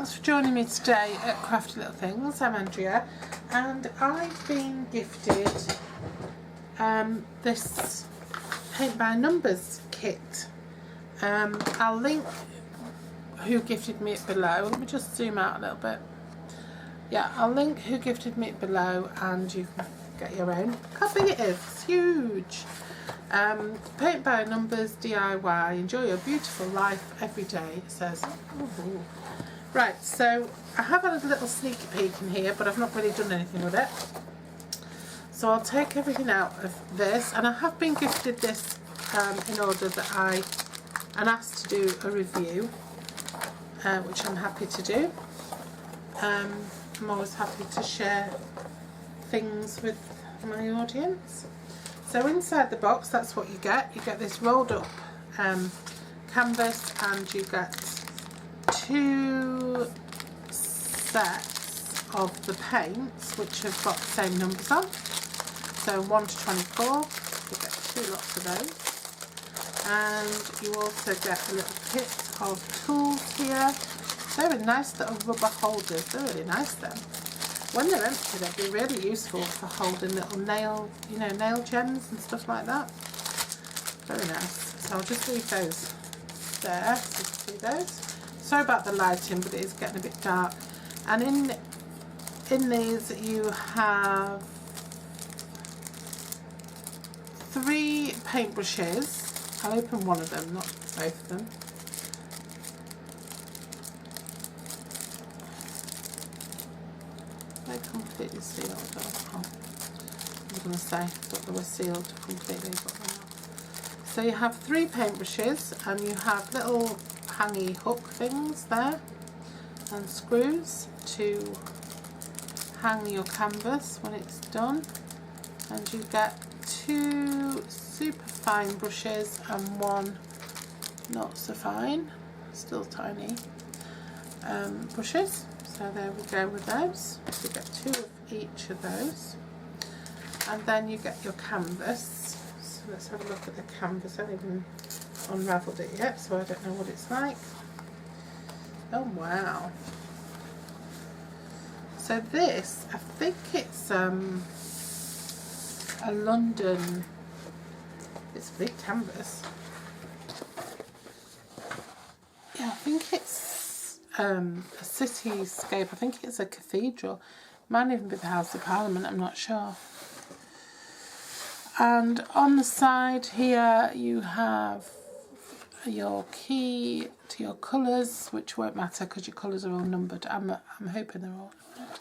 thanks for joining me today at Crafty Little Things. I'm Andrea and I've been gifted this Paint by Numbers kit. I'll link who gifted me it below. Let me just zoom out a little bit. Yeah, I'll link who gifted me it below and you can get your own. Look how big it is, it's huge. Paint by Numbers DIY, enjoy your beautiful life every day, it says. Ooh. Right, so I have had a little sneaky peek in here, but I've not really done anything with it. So I'll take everything out of this, and I have been gifted this in order that I am asked to do a review, which I'm happy to do. I'm always happy to share things with my audience. So inside the box, that's what you get. You get this rolled up canvas, and you get 2 sets of the paints which have got the same numbers on. So 1 to 24, you get 2 lots of those. And you also get a little kit of tools here. They're nice little rubber holders, they're really nice then. When they're empty, they'd be really useful for holding little nail, nail gems and stuff like that. Very nice. So I'll just leave those there, so you can see those. Sorry about the lighting, but it is getting a bit dark. And in these you have 3 paintbrushes. I'll open one of them, not both of them. They're completely sealed. Oh, I was going to say, I thought they were sealed completely, but they're not. So you have 3 paintbrushes, and you have little hangy hook things there, and screws to hang your canvas when it's done. And you get 2 super fine brushes and 1 not so fine, still tiny brushes. So there we go with those. You get 2 of each of those, and then you get your canvas. So let's have a look at the canvas. I haven't even unravelled it yet, so I don't know what it's like. Oh wow! So this, I think it's a London. It's a big canvas. Yeah, I think it's a cityscape. I think it's a cathedral. Might even be the House of Parliament, I'm not sure. And on the side here you have your key to your colours, which won't matter because your colours are all numbered. I'm hoping they're all numbered.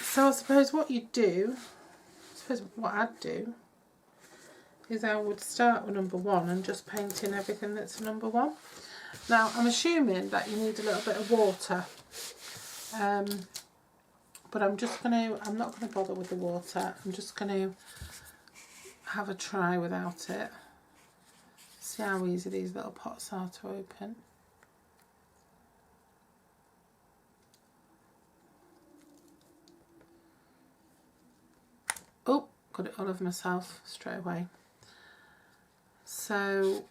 So I suppose what I'd do is I would start with number 1 and just paint in everything that's number 1. Now I'm assuming that you need a little bit of water, but I'm not going to bother with the water. I'm just going to have a try without it. See how easy these little pots are to open. Oh, got it all over myself straight away. So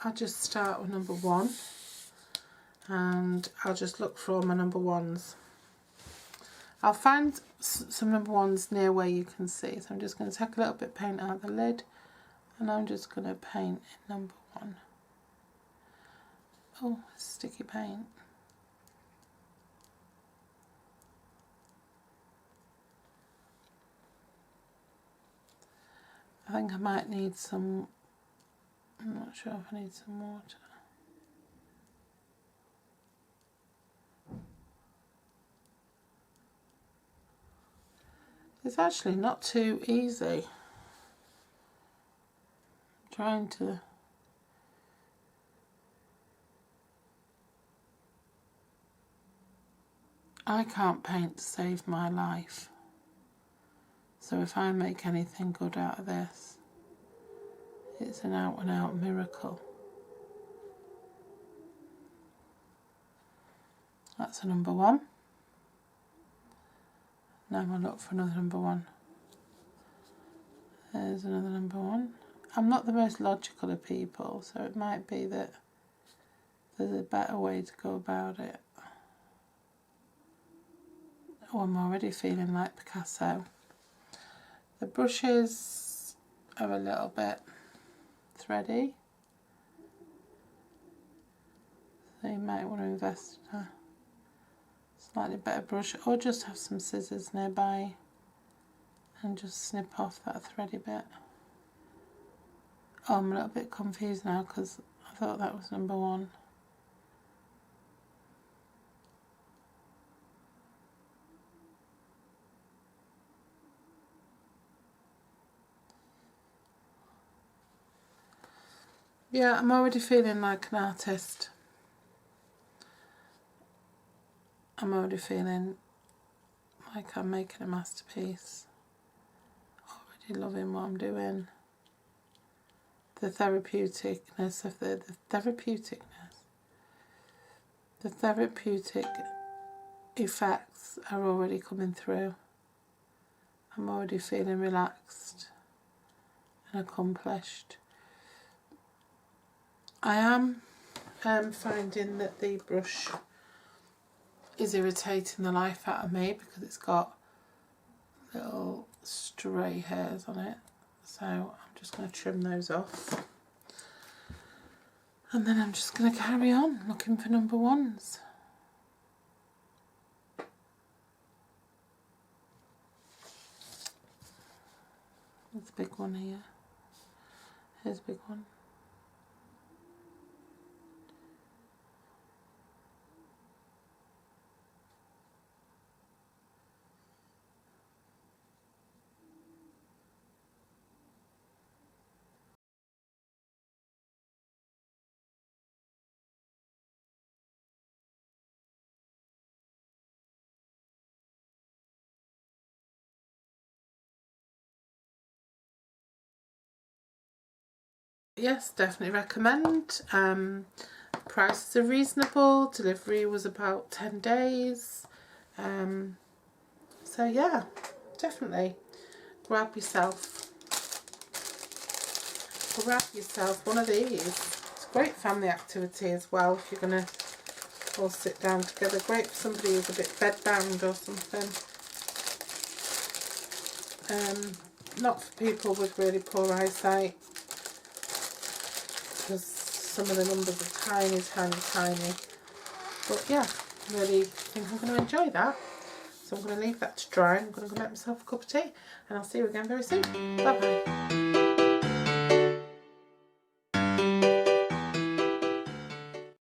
I'll just start with number 1, and I'll just look for all my number 1s. I'll find some number 1s near where you can see. So I'm just going to take a little bit of paint out of the lid, and I'm just going to paint in number 1. Oh, sticky paint. I think I might need some, I'm not sure if I need some water. It's actually not too easy. I'm trying to I can't paint to save my life. So if I make anything good out of this, it's an out and out miracle. That's a number 1. Now I'll look for another number 1. There's another number 1. I'm not the most logical of people, so it might be that there's a better way to go about it. Oh, I'm already feeling like Picasso. The brushes are a little bit thready, so you might want to invest in a slightly better brush, or just have some scissors nearby and just snip off that thready bit. Oh, I'm a little bit confused now because I thought that was number 1. Yeah, I'm already feeling like an artist. I'm already feeling like I'm making a masterpiece. Already loving what I'm doing. The therapeuticness of the therapeutic effects are already coming through. I'm already feeling relaxed and accomplished. I am finding that the brush is irritating the life out of me because it's got little stray hairs on it, so I'm just going to trim those off, and then I'm just going to carry on looking for number 1s. There's a big one here. Here's a big one. Yes, definitely recommend. Prices are reasonable. Delivery was about 10 days. So yeah, definitely grab yourself one of these. It's a great family activity as well if you're going to all sit down together. Great for somebody who's a bit bedbound or something. Not for people with really poor eyesight, because some of the numbers are tiny, tiny, tiny. But yeah, I really think I'm going to enjoy that. So I'm going to leave that to dry. I'm going to go make myself a cup of tea, and I'll see you again very soon. Bye bye.